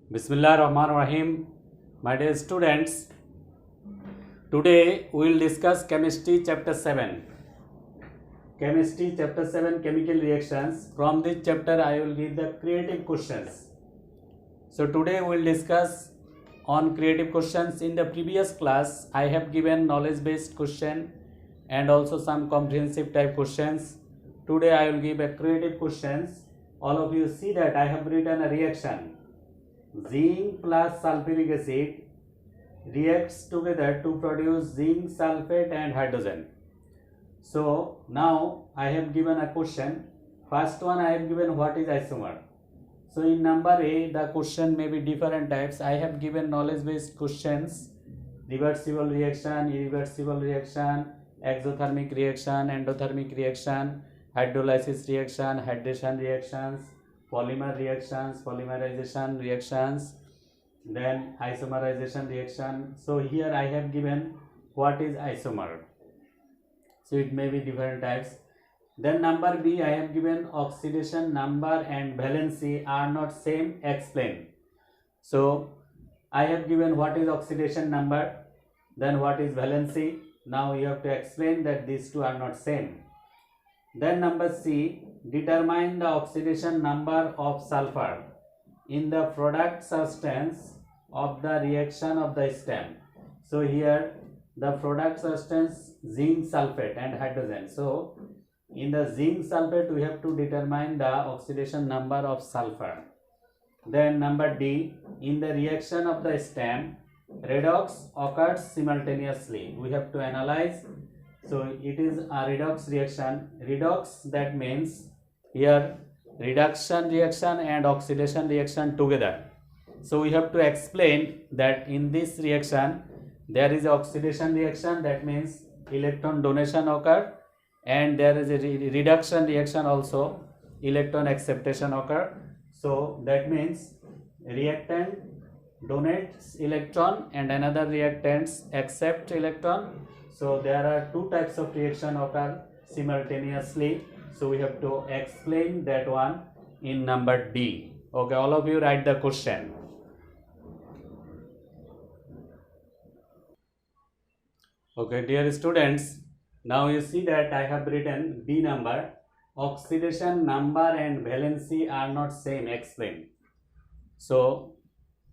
Bismillah Rahman Rahim. My dear students, today we will discuss Chemistry Chapter 7. Chemistry Chapter 7 Chemical Reactions. From this chapter I will give the creative questions. So today we will discuss on creative questions. In the previous class I have given knowledge based question and also some comprehensive type questions. Today I will give a creative questions. All of you see that I have written a reaction. Zinc plus sulfuric acid reacts together to produce zinc sulfate and hydrogen. So now I have given a question. First one I have given what is isomer. So in number A the question may be different types. I have given knowledge based questions: reversible reaction, irreversible reaction, exothermic reaction, endothermic reaction, hydrolysis reaction, hydration reactions, polymer reactions, polymerization reactions, then isomerization reaction. So here I have given what is isomer. So it may be different types. Then number B I have given oxidation number and valency are not same, explain. So I have given what is oxidation number, then what is valency. Now you have to explain that these two are not same. Then number C, determine the oxidation number of sulfur in the product substance of the reaction of the stem. So here the product substance zinc sulfate and hydrogen. So in the zinc sulfate we have to determine the oxidation number of sulfur. Then number D, in the reaction of the stem redox occurs simultaneously. We have to analyze. So it is a redox reaction. Redox, that means here reduction reaction and oxidation reaction together. So we have to explain that in this reaction there is oxidation reaction, that means electron donation occur, and there is a reduction reaction also, electron acceptation occur. So that means reactant donates electron and another reactants accept electron. So there are two types of reaction occur simultaneously. So we have to explain that one in number D. Okay, all of you write the question. Okay, dear students, now you see that I have written B number. Oxidation number and valency are not same, explain. So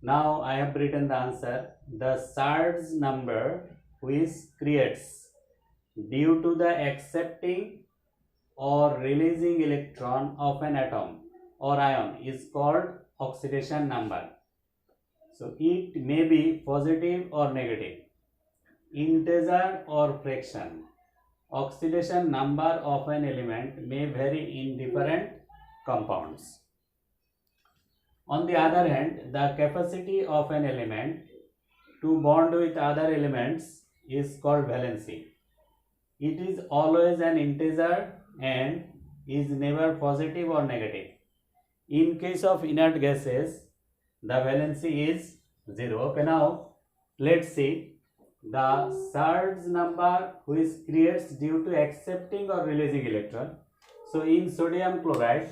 now I have written the answer. The charge number which creates due to the accepting or releasing electron of an atom or ion is called oxidation number. So it may be positive or negative, integer or fraction. Oxidation number of an element may vary in different compounds. On the other hand, the capacity of an element to bond with other elements is called valency. It is always an integer and is never positive or negative. In case of inert gases, the valency is 0. Okay, now let's see the charge number which creates due to accepting or releasing electron. So in sodium chloride,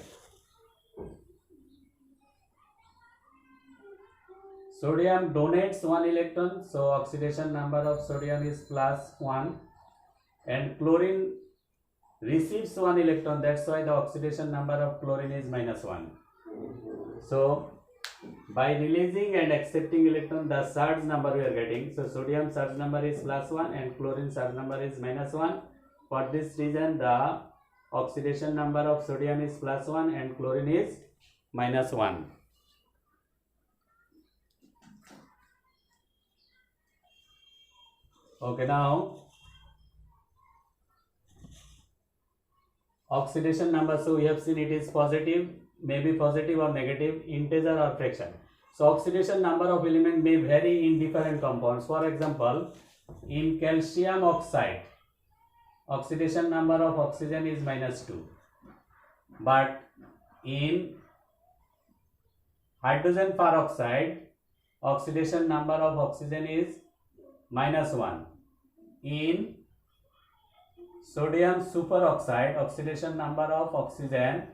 sodium donates 1 electron, so oxidation number of sodium is +1, and chlorine receives 1 electron, that's why the oxidation number of chlorine is -1. So by releasing and accepting electron, the charge number we are getting. So sodium charge number is +1 and chlorine charge number is -1. For this reason the oxidation number of sodium is +1 and chlorine is -1. Okay, now oxidation number, so we have seen it is positive, maybe positive or negative, integer or fraction. So oxidation number of element may vary in different compounds. For example, in calcium oxide, oxidation number of oxygen is -2, but in hydrogen peroxide, oxidation number of oxygen is -1. In sodium superoxide, oxidation number of oxygen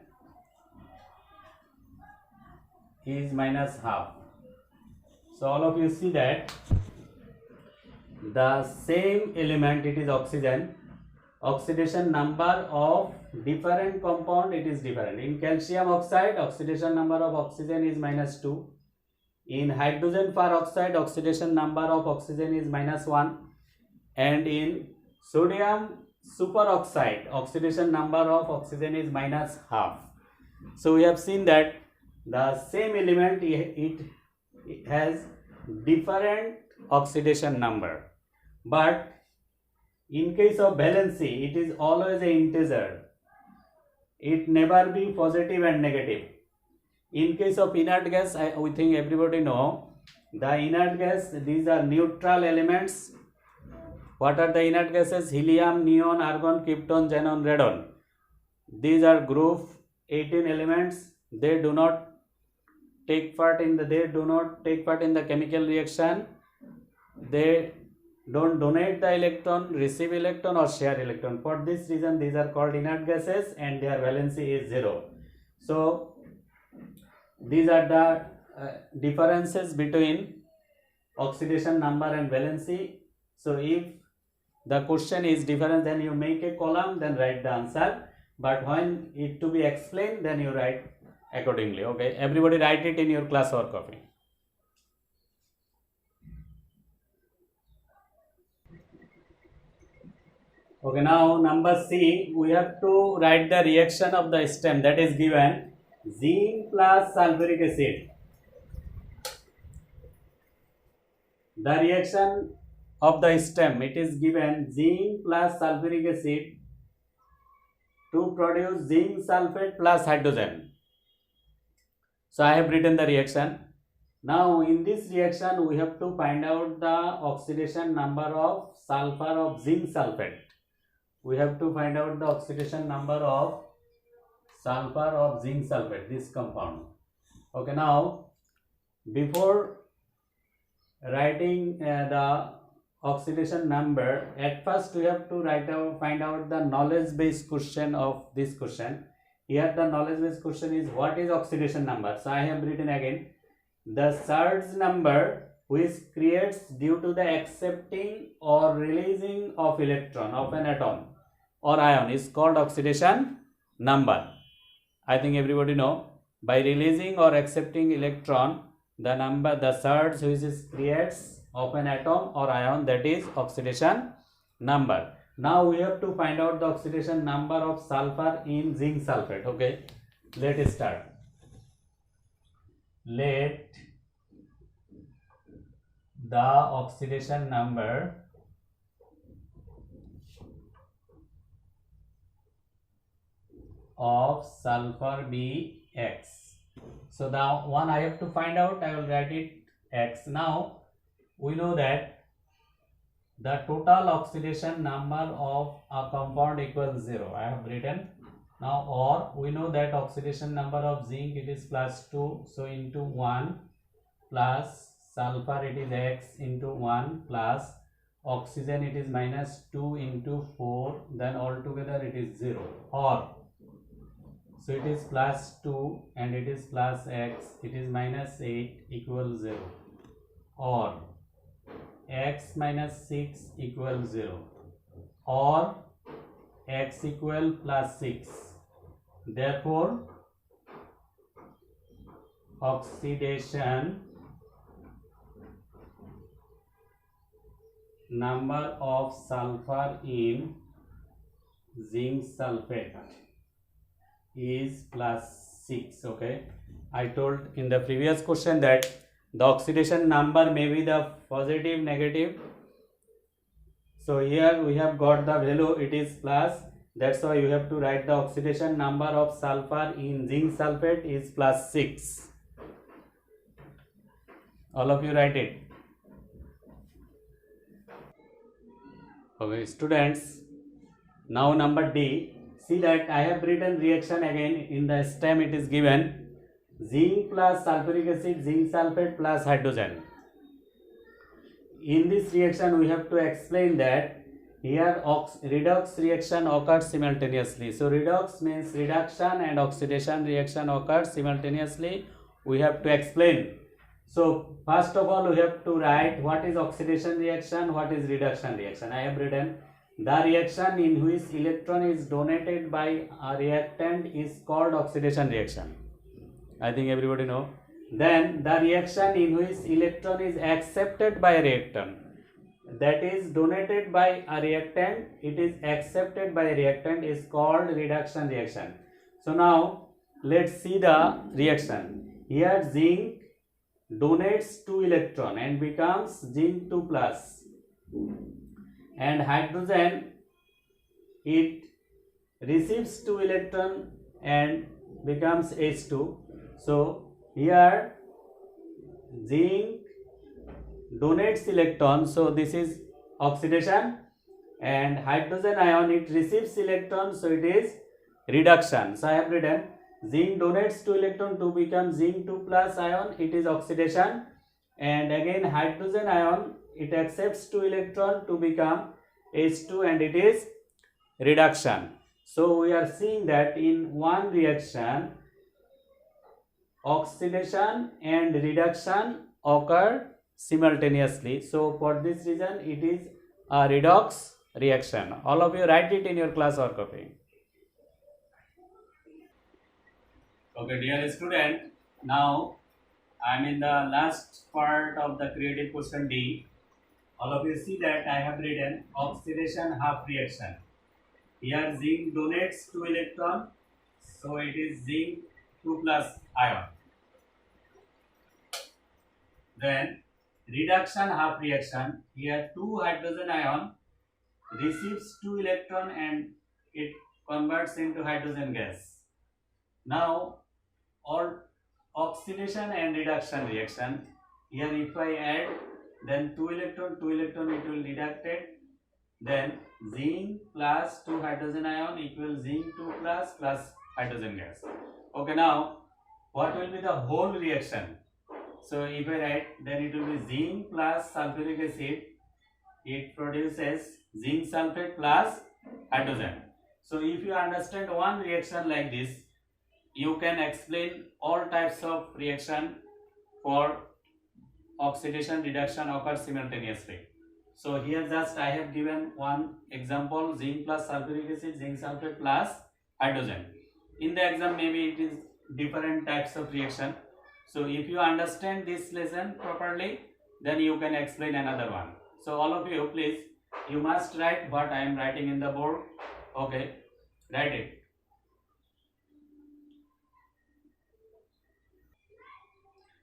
is -1/2. So all of you see that the same element, it is oxygen, oxidation number of different compound, it is different. In calcium oxide, oxidation number of oxygen is -2. In hydrogen peroxide, oxidation number of oxygen is -1. And in sodium superoxide, oxidation number of oxygen is -12. So we have seen that the same element, it has different oxidation number, but in case of valency, it is always an integer. It never be positive and negative. In case of inert gas, we think everybody know the inert gas, these are neutral elements. What are the inert gases? Helium, neon, argon, krypton, xenon, radon. These are group 18 elements. They do not take part in the chemical reaction. They don't donate the electron, receive electron or share electron. For this reason, these are called inert gases and their valency is 0. So these are the differences between oxidation number and valency. So if the question is different, then you make a column, then write the answer. But when it to be explained, then you write accordingly. Okay, everybody write it in your class work copy. Okay, now number C, we have to write the reaction of the stem, that is given zinc plus sulfuric acid. The reaction of the stem, it is given zinc plus sulfuric acid to produce zinc sulfate plus hydrogen. So I have written the reaction. Now in this reaction we have to find out the oxidation number of sulfur of zinc sulfate. We have to find out the oxidation number of sulfur of zinc sulfate, this compound. Okay, now before writing the oxidation number, at first we have to find out the knowledge based question of this question. Here the knowledge based question is what is oxidation number. So I have written again, the surge number which creates due to the accepting or releasing of electron of an atom or ion is called oxidation number. I think everybody know, by releasing or accepting electron, the surge which is creates of an atom or ion, that is oxidation number. Now we have to find out the oxidation number of sulfur in zinc sulfate. Okay, let us start. Let the oxidation number of sulfur be X. So the one I have to find out, I will write it X. Now we know that the total oxidation number of a compound equals 0. I have written. Now, or we know that oxidation number of zinc, it is +2. So into 1 plus sulfur, it is X into 1 plus oxygen, it is -2 into 4. Then altogether it is 0. Or so it is +2 and it is plus X, it is -8 equals 0. Or X -6 equals 0. Or X equal +6. Therefore, oxidation number of sulfur in zinc sulfate is +6. Okay, I told in the previous question that the oxidation number may be the positive, negative. So here we have got the value, it is plus. That's why you have to write the oxidation number of sulfur in zinc sulfate is +6. All of you write it. Okay, students. Now number D. See that I have written reaction again. In the stem it is given zinc plus sulfuric acid, zinc sulfate plus hydrogen. In this reaction we have to explain that here redox reaction occurs simultaneously. So redox means reduction and oxidation reaction occurs simultaneously. We have to explain. So first of all, we have to write what is oxidation reaction, what is reduction reaction. I have written the reaction in which electron is donated by a reactant is called oxidation reaction. I think everybody know. Then the reaction in which electron is accepted by a reactant, that is donated by a reactant, it is accepted by a reactant, is called reduction reaction. So now let's see the reaction. Here zinc donates 2 electron and becomes zinc 2 plus, and hydrogen, it receives 2 electron and becomes H2. So here zinc donates electron, so this is oxidation, and hydrogen ion, it receives electron, so it is reduction. So I have written zinc donates 2 electron to become zinc 2 plus ion, it is oxidation, and again hydrogen ion, it accepts 2 electron to become H2 and it is reduction. So we are seeing that in one reaction oxidation and reduction occur simultaneously. So for this reason it is a redox reaction. All of you write it in your class work copy. Okay, dear student, now I am in the last part of the creative question D. All of you see that I have written oxidation half reaction. Here zinc donates 2 electron, so it is zinc 2 plus ion. Then reduction half reaction, here 2 hydrogen ion receives 2 electron and it converts into hydrogen gas. Now all oxidation and reduction reaction, here if I add, then 2 electron it will deducted, then zinc plus 2 hydrogen ion equals zinc 2 plus hydrogen gas. Okay, now what will be the whole reaction? So if I write, then it will be zinc plus sulfuric acid, it produces zinc sulfate plus hydrogen. So if you understand one reaction like this, you can explain all types of reaction for oxidation reduction occur simultaneously. So here just I have given one example, zinc plus sulfuric acid, zinc sulfate plus hydrogen. In the exam maybe it is different types of reaction. So if you understand this lesson properly, then you can explain another one. So all of you, please, you must write what I am writing in the board. Okay, write it.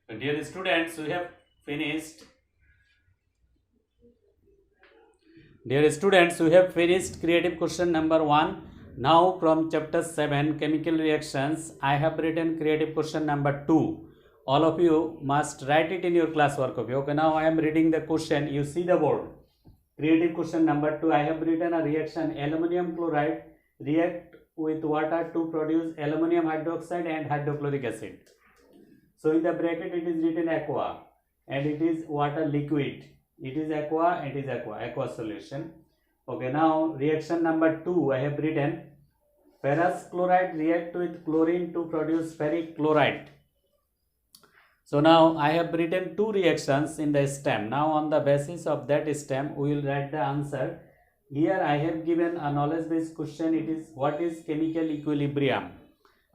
So dear students, we have finished. Dear students, we have finished creative question number 1. Now from chapter 7, chemical reactions, I have written creative question number 2. All of you must write it in your class work copy. Okay, now I am reading the question. You see the board. Creative question number 2. I have written a reaction. Aluminum chloride react with water to produce aluminum hydroxide and hydrochloric acid. So in the bracket it is written aqua and it is water liquid. It is aqua, it is aqua solution. Okay, now reaction number 2 I have written ferrous chloride react with chlorine to produce ferric chloride. So now I have written 2 reactions in the stem. Now on the basis of that stem we will write the answer. Here I have given a knowledge based question. It is what is chemical equilibrium.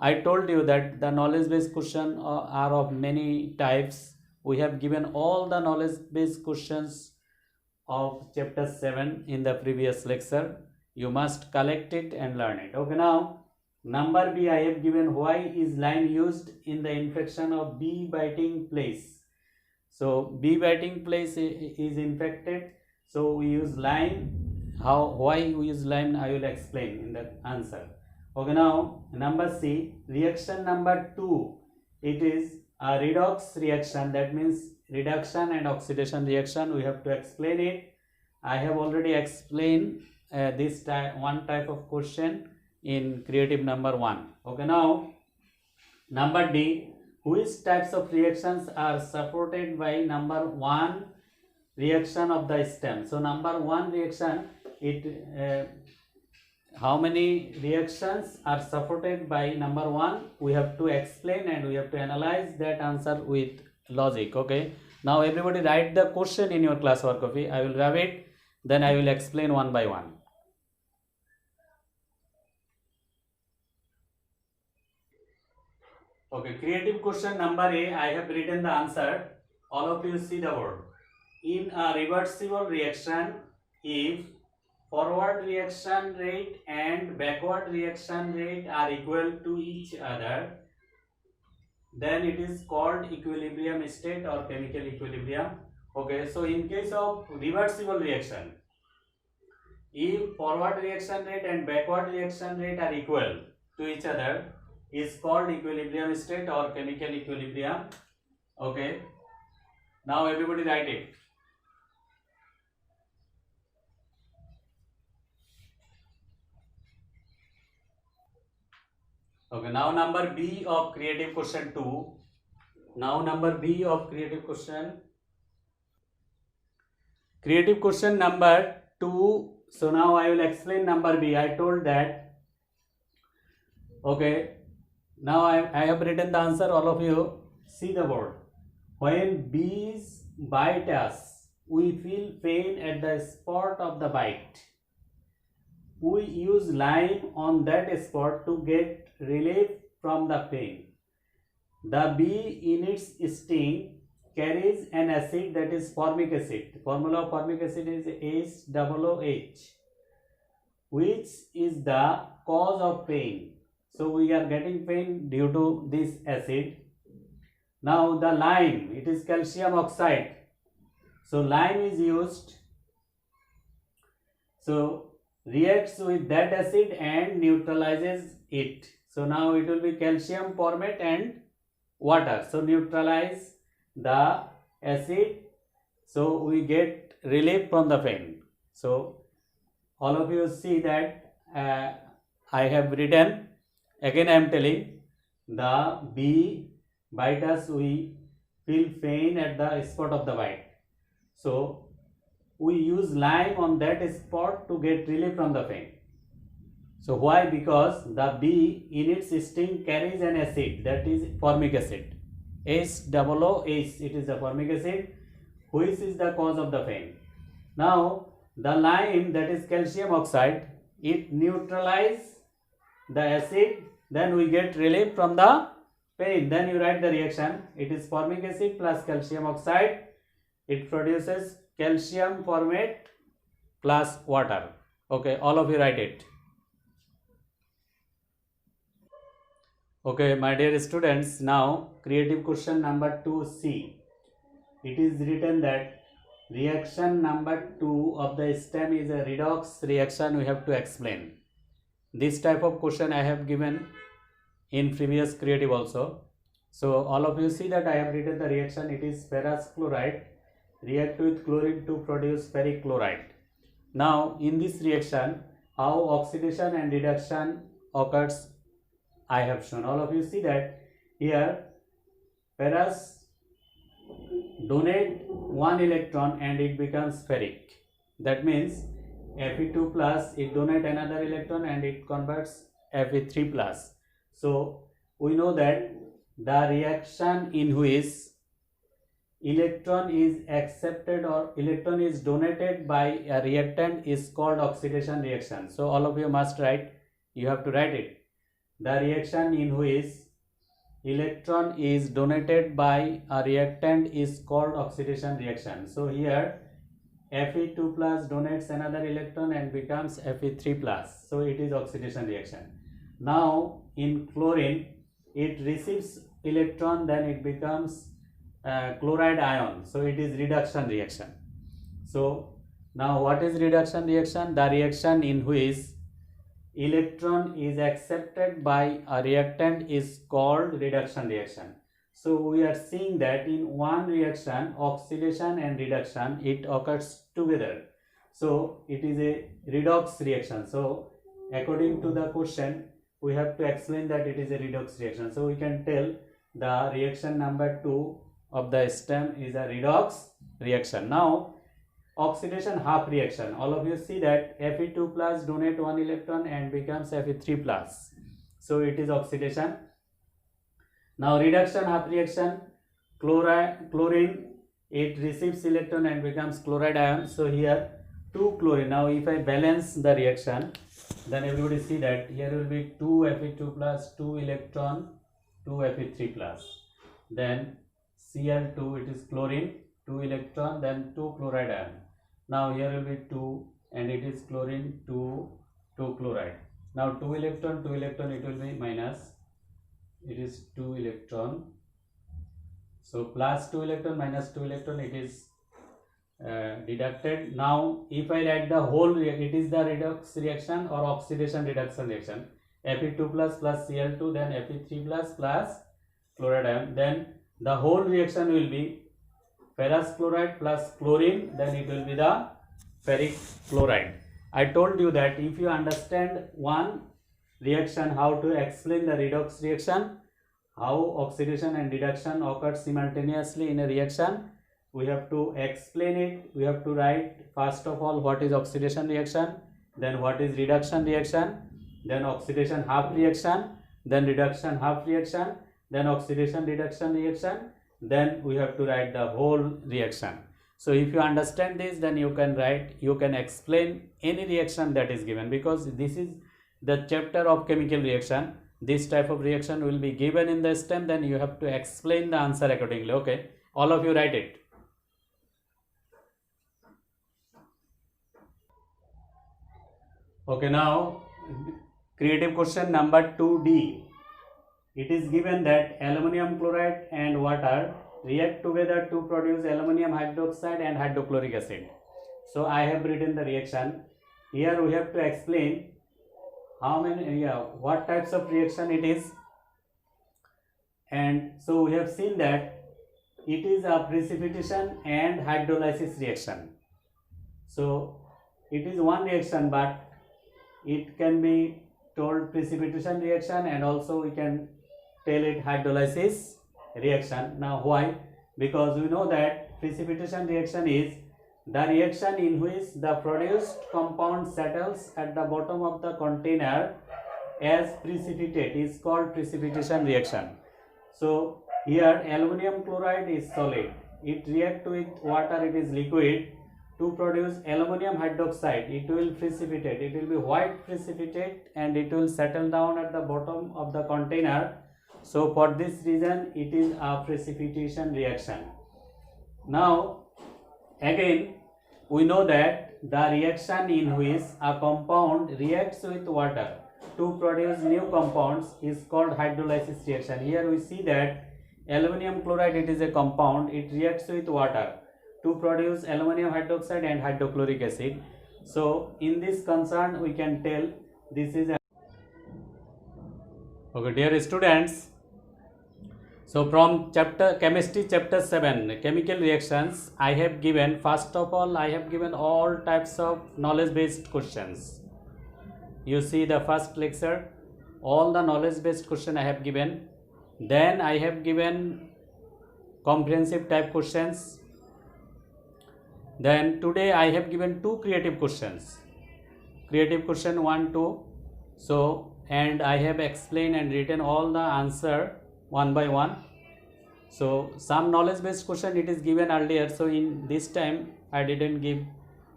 I told you that the knowledge based questions are of many types. We have given all the knowledge based questions of chapter 7 in the previous lecture. You must collect it and learn it. Okay, now number B I have given why is lime used in the infection of bee biting place. So bee biting place is infected, so we use lime. Why we use lime I will explain in the answer. Okay, now number C, reaction number 2, it is a redox reaction, that means reduction and oxidation reaction. We have to explain it. I have already explained this one type of question in creative number 1. Okay, now number D, which types of reactions are supported by number 1 reaction of the stem. So number 1 reaction, how many reactions are supported by number 1? We have to explain and we have to analyze that answer with logic. Okay, now everybody write the question in your classwork copy. I will rub it, then I will explain one by one. Okay, creative question number A, I have written the answer. All of you see the word. In a reversible reaction, if forward reaction rate and backward reaction rate are equal to each other, then it is called equilibrium state or chemical equilibrium. Okay, so in case of reversible reaction, if forward reaction rate and backward reaction rate are equal to each other, is called equilibrium state or chemical equilibrium. Okay, now everybody write it. Okay, now number B of creative question 2. Now number B of creative question. Creative question number 2. So now I will explain number B. I told that. Okay, now I have written the answer. All of you see the board. When bees bite us, we feel pain at the spot of the bite. We use lime on that spot to get relief from the pain. The bee in its sting carries an acid that is formic acid. The formula of formic acid is HOOH, which is the cause of pain. So we are getting pain due to this acid. Now the lime, it is calcium oxide. So lime is used. So reacts with that acid and neutralizes it. So now it will be calcium formate and water. So neutralize the acid. So we get relief from the pain. So all of you see that I have written. Again I am telling, the bee bite us, we feel pain at the spot of the bite. So we use lime on that spot to get relief from the pain. So why? Because the bee in its sting carries an acid that is formic acid. HOOH, it is the formic acid, which is the cause of the pain. Now the lime, that is calcium oxide, it neutralizes the acid, then we get relief from the pain. Then you write the reaction. It is formic acid plus calcium oxide. It produces calcium formate plus water. Okay, all of you write it. Okay, my dear students, now creative question number 2C. It is written that reaction number 2 of the stem is a redox reaction. We have to explain. This type of question I have given in previous creative also. So all of you see that I have written the reaction. It is ferrous chloride react with chlorine to produce ferric chloride. Now in this reaction, how oxidation and reduction occurs, I have shown. All of you see that here ferrous donate one electron and it becomes ferric. That means Fe2 plus, it donate another electron and it converts Fe3 plus. So we know that the reaction in which electron is accepted or electron is donated by a reactant is called oxidation reaction. So all of you must write, you have to write it. The reaction in which electron is donated by a reactant is called oxidation reaction. So here Fe2 plus donates another electron and becomes Fe3 plus. So it is oxidation reaction. Now in chlorine, it receives electron, then it becomes chloride ion. So it is reduction reaction. So now what is reduction reaction? The reaction in which electron is accepted by a reactant is called reduction reaction. So we are seeing that in one reaction, oxidation and reduction, it occurs together. So it is a redox reaction. So according to the question, we have to explain that it is a redox reaction. So we can tell the reaction number 2 of the stem is a redox reaction. Now oxidation half reaction. All of you see that Fe2 plus donate one electron and becomes Fe3 plus. So it is oxidation. Now reduction half reaction, chlorine, it receives electron and becomes chloride ion. So here 2 chlorine. Now if I balance the reaction, then everybody see that here will be 2 Fe2 plus 2 electron 2 Fe3 plus, then Cl2, it is chlorine, 2 electron, then 2 chloride ion. Now here will be 2 and it is chlorine 2 chloride. Now 2 electron it will be minus, it is 2 electron, so plus 2 electron minus 2 electron, it is deducted. Now if I write the whole it is the redox reaction or oxidation reduction reaction, Fe2 plus Cl2, then Fe3 plus chloride ion, then the whole reaction will be ferrous chloride plus chlorine, then it will be the ferric chloride. I told you that if you understand one reaction, how to explain the redox reaction, how oxidation and reduction occurs simultaneously in a reaction, we have to explain it. We have to write first of all what is oxidation reaction, then what is reduction reaction, then oxidation half reaction, then reduction half reaction, then oxidation reduction reaction, then we have to write the whole reaction. So if you understand this, then you can write, you can explain any reaction that is given, because this is the chapter of chemical reaction. This type of reaction will be given in the STEM, then you have to explain the answer accordingly. Okay, all of you write it. Okay, now creative question number 2D. It is given that aluminum chloride and water react together to produce aluminum hydroxide and hydrochloric acid. So I have written the reaction. Here we have to explain how many, what types of reaction it is. And so we have seen that it is a precipitation and hydrolysis reaction. So it is one reaction, but it can be told precipitation reaction, and also we can tell it hydrolysis reaction. Now why? Because we know that precipitation reaction is the reaction in which the produced compound settles at the bottom of the container as precipitate is called precipitation reaction. So here aluminum chloride is solid, it reacts with water, it is liquid, to produce aluminum hydroxide. It will precipitate, it will be white precipitate, and it will settle down at the bottom of the container. So for this reason it is a precipitation reaction. Now again we know that the reaction in which a compound reacts with water to produce new compounds is called hydrolysis reaction. Here we see that aluminum chloride, it is a compound, it reacts with water to produce aluminum hydroxide and hydrochloric acid. So in this concern we can tell this is a okay, dear students. So from chemistry chapter 7 chemical reactions, I have given, first of all I have given all types of knowledge based questions. You see the first lecture, all the knowledge based question I have given. Then I have given comprehensive type questions. Then today I have given 2 creative questions, creative question 1, 2. So and I have explained and written all the answer one by one. So some knowledge based question it is given earlier, so in this time I didn't give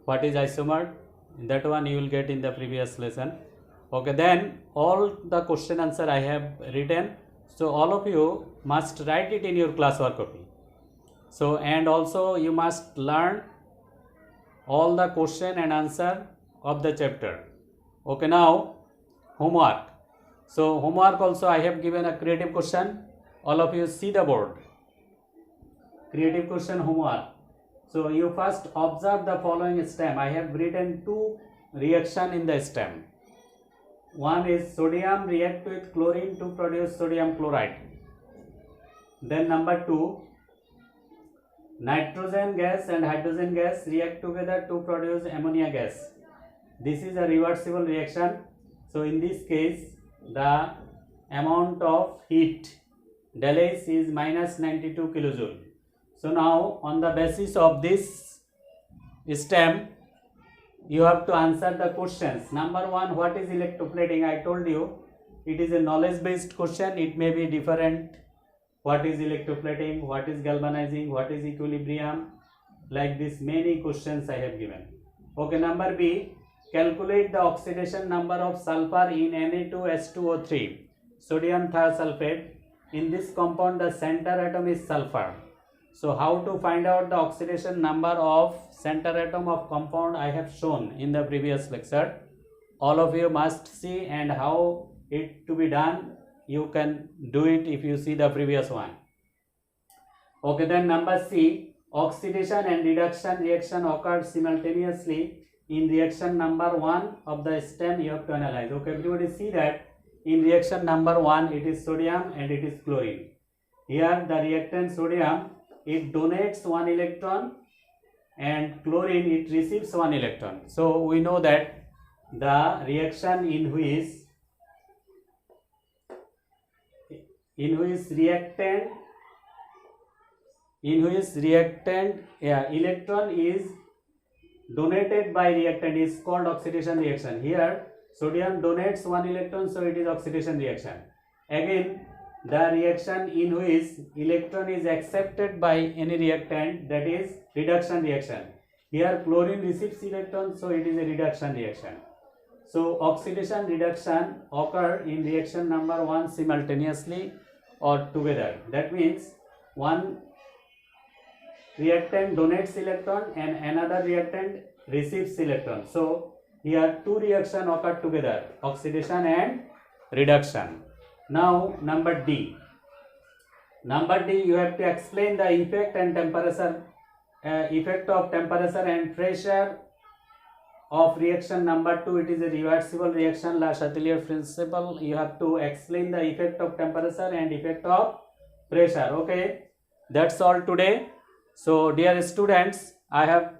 what is isomer, that one you will get in the previous lesson. Okay, then all the question answer I have written, so all of you must write it in your classwork copy. So and also you must learn all the question and answer of the chapter. Okay, now homework. So homework also I have given a creative question. All of you see the board. Creative question homework. So you first observe the following stem. I have written 2 reaction in the stem. One is sodium react with chlorine to produce sodium chloride. Then number 2, nitrogen gas and hydrogen gas react together to produce ammonia gas. This is a reversible reaction. So in this case the amount of heat delage is minus 92 kilojoule. So now on the basis of this stem you have to answer the questions. Number 1, what is electroplating? I told you it is a knowledge based question, it may be different what is electroplating, what is galvanizing, what is equilibrium, like this many questions I have given. Okay, number B, calculate the oxidation number of sulfur in Na2H2O3, sodium thiosulfate. In this compound the center atom is sulfur. So how to find out the oxidation number of center atom of compound I have shown in the previous lecture. All of you must see, and how it to be done you can do it if you see the previous one. Okay, then number C, oxidation and reduction reaction occurred simultaneously in reaction number 1 of the stem. You have to analyze. Okay, everybody see that in reaction number 1 it is sodium and it is chlorine. Here the reactant sodium, it donates 1 electron, and chlorine, it receives 1 electron. So we know that the reaction in which electron is donated by reactant is called oxidation reaction. Here sodium donates 1 electron, so it is oxidation reaction. Again, the reaction in which electron is accepted by any reactant, that is reduction reaction. Here chlorine receives electron, so it is a reduction reaction. So oxidation reduction occur in reaction number 1 simultaneously or together. That means one reactant donates electron and another reactant receives electron. So here two reactions occur together, oxidation and reduction. Now number D. Number D, you have to explain the effect and temperature, effect of temperature and pressure of reaction number 2. It is a reversible reaction, La Chatelier principle. You have to explain the effect of temperature and effect of pressure. Okay, that's all today. So dear students, I have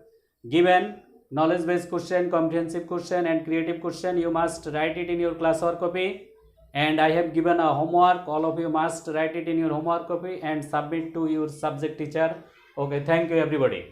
given knowledge based question, comprehensive question and creative question. You must write it in your classwork copy, and I have given a homework. All of you must write it in your homework copy and submit to your subject teacher. Okay, thank you everybody.